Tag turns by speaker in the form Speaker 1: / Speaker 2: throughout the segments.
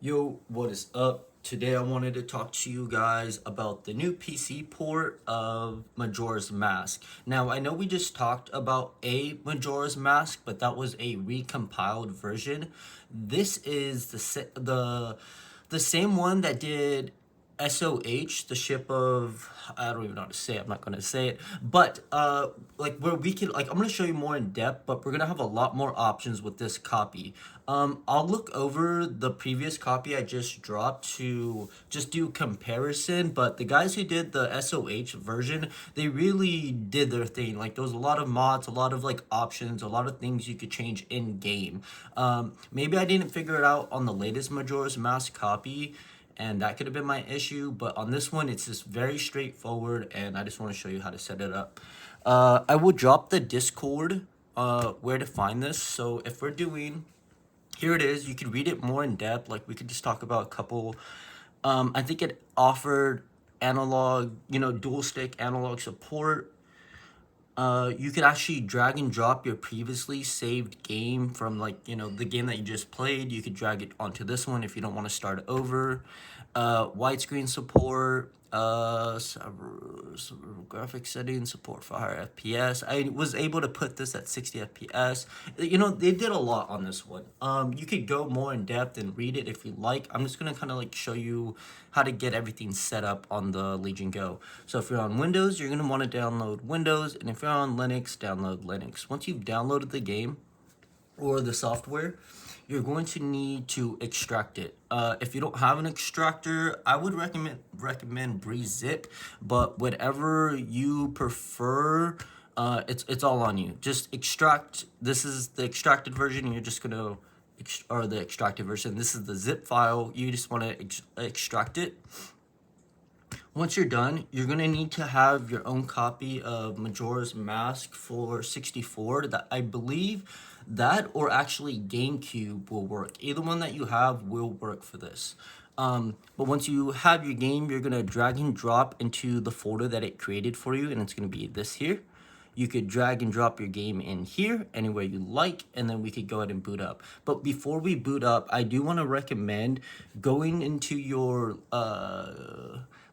Speaker 1: Yo, what is up? Today I wanted to talk to you guys about the new PC port of Majora's Mask. Now, I know we just talked about a Majora's Mask, but that was a recompiled version. This is the same one that did SOH, the ship of, I don't even know how to say it, I'm not gonna say it, but like where we can, like, I'm gonna show you more in depth, but we're gonna have a lot more options with this copy. I'll look over the previous copy I just dropped to just do comparison, but the guys who did the SOH version, they really did their thing. Like, there was a lot of mods, a lot of like options, a lot of things you could change in game. Maybe I didn't figure it out on the latest Majora's Mask copy, and that could have been my issue, but on this one it's just very straightforward, and I just want to show you how to set it up. I will drop the Discord where to find this. So if we're doing, here it is, you can read it more in depth. Like, we could just talk about a couple. I think it offered analog, dual stick analog support. You could actually drag and drop your previously saved game from, like, the game that you just played. You could drag it onto this one if you don't want to start over. Widescreen support, graphic settings, support for higher FPS. I was able to put this at 60 FPS. They did a lot on this one. You could go more in depth and read it if you like. I'm just gonna kind of like show you how to get everything set up on the Legion Go. So if you're on Windows, you're gonna want to download Windows, and if you're on Linux, download Linux. Once you've downloaded the game or the software, you're going to need to extract it. If you don't have an extractor, I would recommend BreezeZip, but whatever you prefer, it's all on you. Just extract. This is the extracted version. You're just gonna, or the extracted version. This is the zip file. You just want to extract it. Once you're done, you're going to need to have your own copy of Majora's Mask for 64. That, I believe, that or actually GameCube will work. Either one that you have will work for this. But once you have your game, you're going to drag and drop into the folder that it created for you, and it's going to be this here. You could drag and drop your game in here, anywhere you like, and then we could go ahead and boot up. But before we boot up, I do want to recommend going into your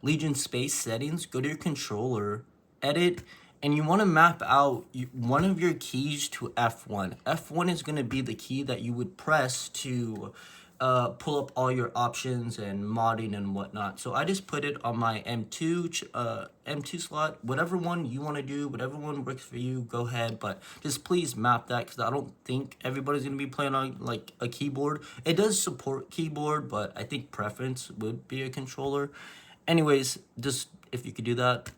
Speaker 1: Legion Space settings, go to your controller, edit, and you want to map out one of your keys to F1. F1 is going to be the key that you would press to pull up all your options and modding and whatnot. So I just put it on my M2 slot. Whatever one you want to do, whatever one works for you, go ahead. But just please map that, because I don't think everybody's going to be playing on like a keyboard. It does support keyboard, but I think preference would be a controller. Anyways, just if you could do that,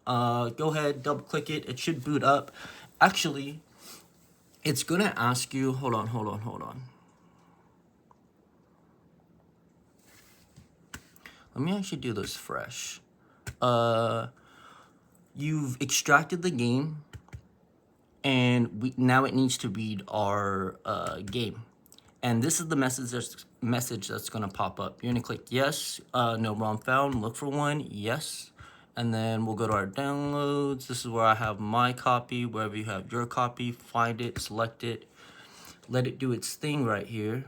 Speaker 1: go ahead, double click it. It should boot up. Actually, it's going to ask you, hold on. Let me actually do this fresh. You've extracted the game, and now it needs to read our game. And this is the message that's going to pop up. You're going to click yes, no ROM found, look for one, yes. And then we'll go to our downloads. This is where I have my copy. Wherever you have your copy, find it, select it, let it do its thing right here.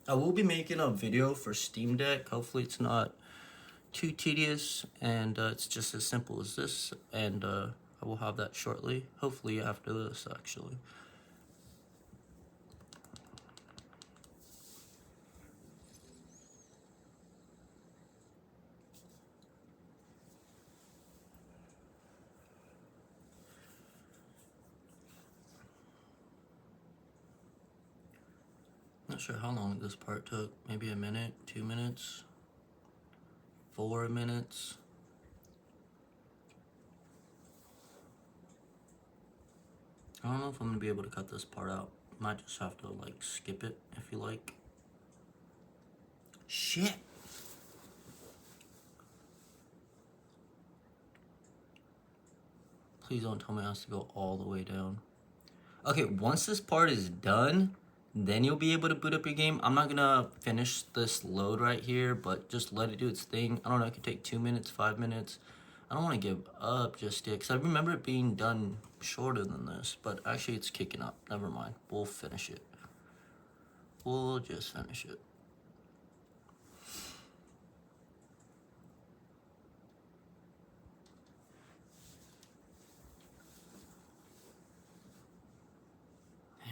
Speaker 1: I will be making a video for Steam Deck. Hopefully it's not too tedious, and it's just as simple as this, and I will have that shortly, hopefully after this, actually. Not sure how long this part took. Maybe a minute, 2 minutes, 4 minutes. I don't know if I'm gonna be able to cut this part out. Might just have to like skip it if you like. Shit. Please don't tell me it has to go all the way down. Okay, once this part is done, then you'll be able to boot up your game. I'm not gonna finish this load right here, but just let it do its thing. I don't know, it could take 2 minutes, 5 minutes. I don't want to give up just yet, because I remember it being done shorter than this, but actually it's kicking up. Never mind. We'll finish it. We'll just finish it.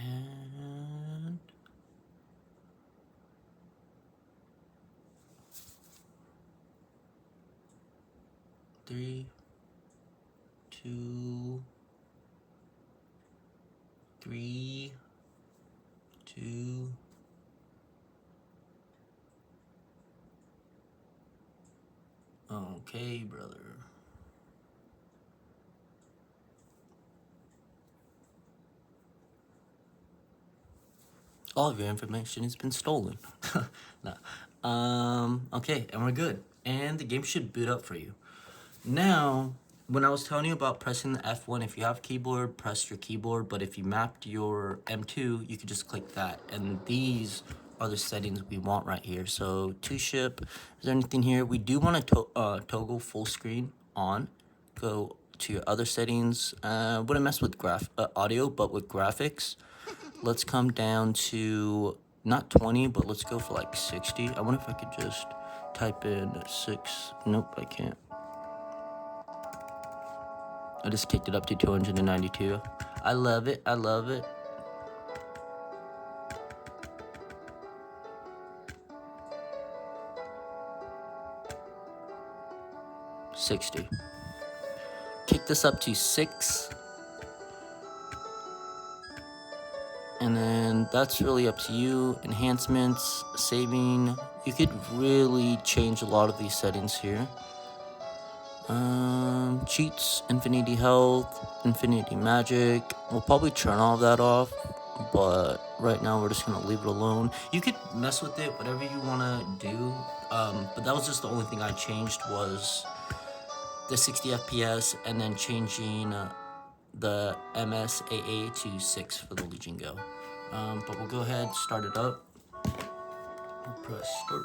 Speaker 1: And 3, 2, 3, 2. Okay, brother. All of your information has been stolen. Nah. Okay, and we're good. And the game should boot up for you. Now, when I was telling you about pressing the F1, if you have keyboard, press your keyboard. But if you mapped your M2, you could just click that. And these are the settings we want right here. So 2SHIP, is there anything here? We do want to toggle full screen on. Go to your other settings. Wouldn't mess with audio, but with graphics. Let's come down to not 20, but let's go for like 60. I wonder if I could just type in 6. Nope, I can't. I just kicked it up to 292. I love it. I love it. $60. Kick this up to 6. And then that's really up to you. Enhancements, saving. You could really change a lot of these settings here. Cheats, infinity health, infinity magic. We'll probably turn all of that off, but right now we're just gonna leave it alone. You could mess with it, whatever you wanna do. But that was just the only thing I changed was the 60 FPS and then changing the MSAA to 6 for the Legion Go. But we'll go ahead, start it up. We'll press start.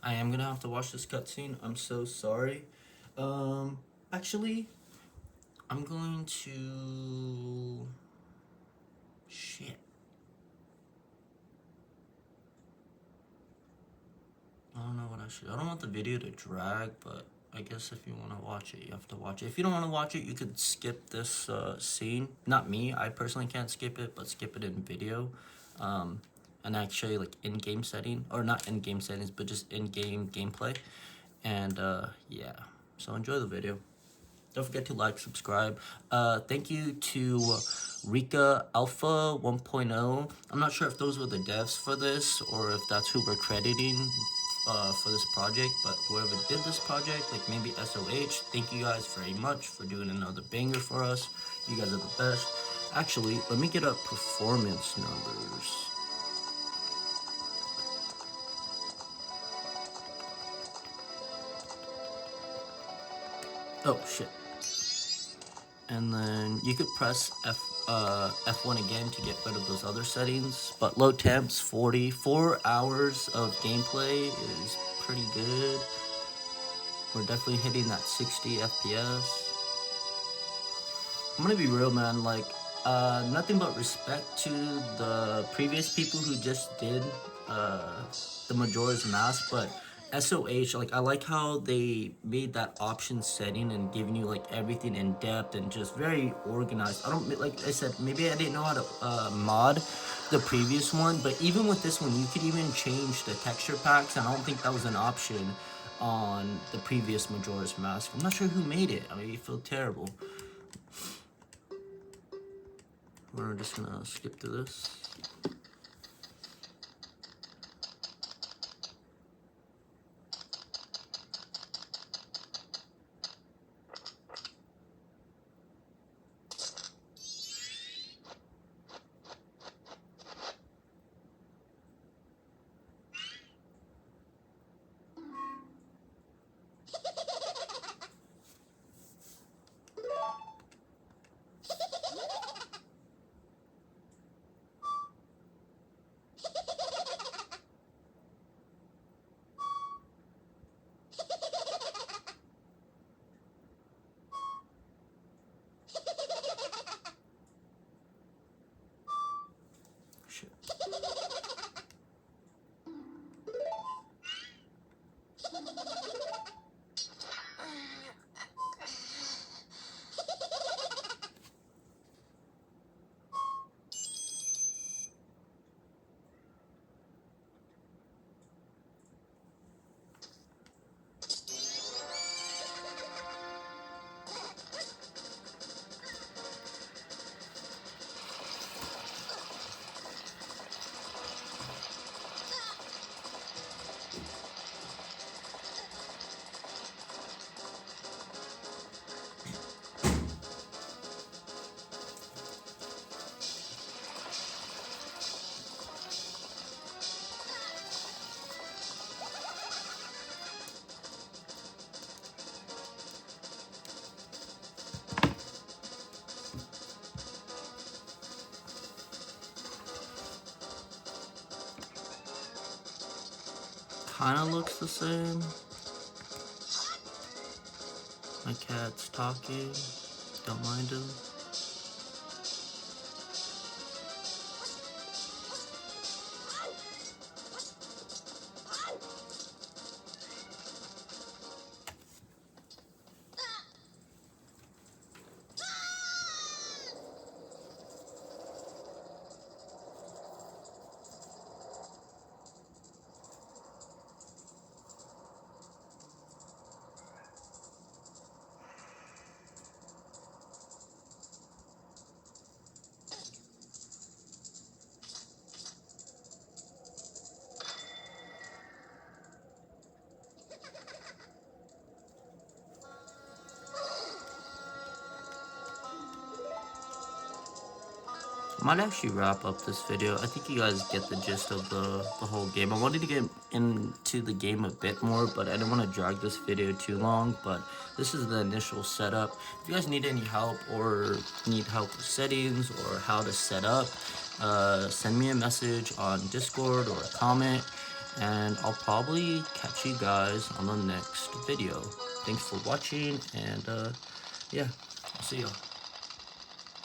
Speaker 1: I am gonna have to watch this cutscene. I'm so sorry. Actually, I'm going to... Shit. I don't know what I should... I don't want the video to drag, but I guess if you want to watch it, you have to watch it. If you don't want to watch it, you could skip this scene. Not me. I personally can't skip it, but skip it in video. And actually, like, in-game setting. Or not in-game settings, but just in-game gameplay. And, yeah. So enjoy the video. Don't forget to like, subscribe. Thank you to Rika Alpha 1.0. I'm not sure if those were the devs for this or if that's who we're crediting for this project, but whoever did this project, like maybe SOH, thank you guys very much for doing another banger for us. You guys are the best. Actually, let me get up performance numbers. Oh shit. And then you could press F1 again to get rid of those other settings. But low temps, 40. 4 hours of gameplay is pretty good. We're definitely hitting that 60 FPS. I'm gonna be real, man. Like, nothing but respect to the previous people who just did the Majora'S mask, but SOH, like, I like how they made that option setting and giving you like everything in depth and just very organized. I don't, like I said, maybe I didn't know how to mod the previous one, but even with this one, you could even change the texture packs, and I don't think that was an option on the previous Majora'S mask. I'm not sure who made it. I mean, you feel terrible. We're just gonna skip to this. shit. Kinda looks the same. My cat's talking. Don't mind him. I might actually wrap up this video. I think you guys get the gist of the whole game. I wanted to get into the game a bit more, but I didn't want to drag this video too long. But this is the initial setup. If you guys need any help or need help with settings or how to set up, send me a message on Discord or a comment, and I'll probably catch you guys on the next video. Thanks for watching, and yeah, I'll see y'all.